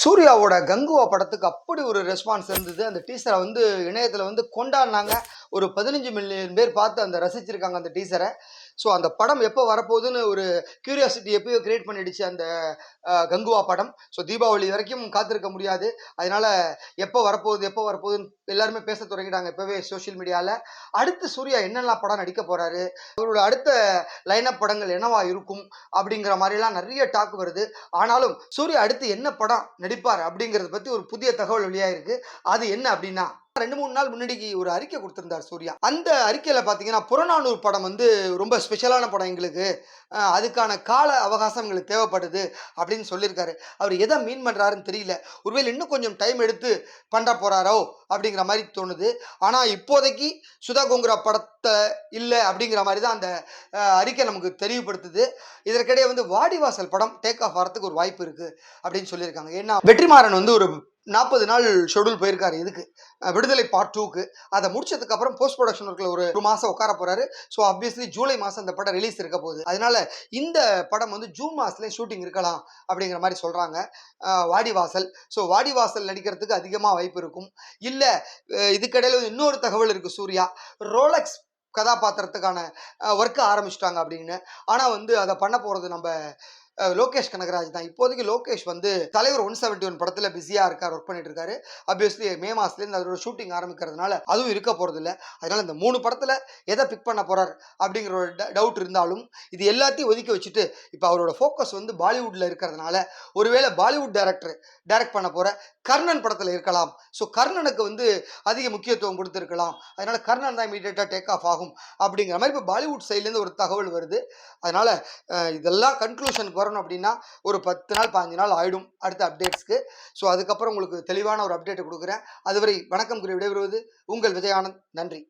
சூர்யாவோட கங்குவா படத்துக்கு அப்படி ஒரு ரெஸ்பான்ஸ் இருந்தது. அந்த டீசரை வந்து இணையத்தில வந்து கொண்டாடுனாங்க. ஒரு 15 மில்லியன் பேர் பார்த்து அந்த ரசிச்சிருக்காங்க அந்த டீசர. ஸோ அந்த படம் எப்போ வரப்போகுதுன்னு ஒரு கியூரியாசிட்டி எப்பயோ கிரியேட் பண்ணிடுச்சு அந்த கங்குவா படம். ஸோ தீபாவளி வரைக்கும் காத்திருக்க முடியாது. அதனால எப்போ வரப்போகுது, எப்போ வரப்போகுதுன்னு எல்லாருமே பேச தொடங்கிட்டாங்க இப்பவே சோசியல் மீடியால. அடுத்து சூர்யா என்னெல்லாம் படம் நடிக்க போறாரு? அவரோட அடுத்த லைனப் படங்கள் என்னவா இருக்கும்? அப்படிங்கிற மாரிலாம் நெறைய டாக் வருது. ஆனாலும் சூர்யா அடுத்து என்ன படம் நடிப்பார் அப்படிங்கிறத பத்தி ஒரு புதிய தகவல் வெளியாயிருக்கு. அது என்ன அப்படின்னா 2, 3 நாள் முன்னாடிக்கு ஒரு அறிக்கை குடுத்திருந்தார் சூர்யா. அந்த அறிக்கையில பார்த்தீங்கன்னா, புறநானூறு படம் வந்து ரொம்ப ஸ்பெஷலான படம் எங்களுக்கு. அதுக்கான கால அவகாசம் எங்களுக்கு தேவைப்படுது அப்படின்னு சொல்லியிருக்காரு. அவர் எத மீன் பண்றாருன்னு தெரியல. ஒருவேளை இன்னும் கொஞ்சம் டைம் எடுத்து பண்ண போறாரோ அப்படிங்கிற மாரி தோணுது. ஆனா இப்போதைக்கு சுதா கோங்குரா படத்த இல்ல அப்படிங்கிற மாரி தான் அந்த அறிக்கை நமக்கு தெளிவுபடுத்துது. இதற்கிடையே வந்து வாடிவாசல் படம் டேக் ஆஃப் ஆறதுக்கு ஒரு வாய்ப்பு இருக்கு அப்படின்னு சொல்லியிருக்காங்க. ஏன்னா வெற்றிமாறன் வந்து ஒரு 40 நாள் ஷெட்யூல் போயிருக்காரு இதுக்கு. விடுதலை பார்ட் 2க்கு. அத முடிச்சதுக்கு அப்புறம் போஸ்ட் புரொடக்ஷன் ஒர்க்ல ஒரு மாசம் உட்கார போறாரு. ஸோ ஆப்வியஸ்லி ஜூலை மாசம் இந்த படம் ரிலீஸ் இருக்க போகுது. அதனால இந்த படம் வந்து ஜூன் மாசத்துலயே ஷூட்டிங் இருக்கலாம் அப்படிங்கிற மாரி சொல்றாங்க. வாடிவாசல். ஸோ வாடிவாசல் நடிக்கிறதுக்கு அதிகமா வாய்ப்பு இருக்கும். இல்ல இதுக்கிடையில இன்னொரு தகவல் இருக்கு சூர்யா. ரோலக்ஸ் கதாபாத்திரத்துக்கான ஒர்க்க ஆரம்பிச்சுட்டாங்க அப்படின்னு. ஆனா வந்து அத பண்ண போறது நம்ப லோகேஷ் கனகராஜ் தான். இப்போதைக்கு லோகேஷ் வந்து தலைவர் 171 படத்துல பிஸியா இருக்காரு. ஒர்க் பண்ணிட்டு இருக்காரு. ஆப்வியஸ்லி மே மாசத்துலேருந்து அதோட ஷூட்டிங் ஆரம்பிக்கிறதுனால அதுவும் இருக்க போறதில்ல. அதனால இந்த 3 படத்துல எத பிக் பண்ண போறார் அப்படிங்கிற ஒரு டவுட் இருந்தாலும், இது எல்லாத்தையும் ஒதுக்கி வச்சுட்டு, இப்ப அவரோட ஃபோக்கஸ் வந்து பாலிவுட்ல இருக்கிறதுனால, ஒருவேளை பாலிவுட் டைரக்டர் டைரக்ட் பண்ண போற கர்ணன் படத்துல இருக்கலாம். ஸோ கர்ணனுக்கு வந்து அதிக முக்கியத்துவம் கொடுத்திருக்கலாம். அதனால கர்ணன் தான் இமிடியேட்டா டேக் ஆஃப் ஆகும் அப்படிங்கிற மாரி இப்ப பாலிவுட் சைட்லேருந்து ஒரு தகவல் வருது. அதனால இதெல்லாம் கன்க்ளூஷனுக்கு வரணும் அப்படின்னா ஒரு 10 நாள் 15 நாள் ஆயிடும் அடுத்த அப்டேட்ஸ்க்கு. ஸோ அதுக்கப்புறம் உங்களுக்கு தெளிவான ஒரு அப்டேட் கொடுக்குறேன். அதுவரை வணக்கம் கூறி விடைபெறுவது உங்கள் விஜய் ஆனந்த். நன்றி.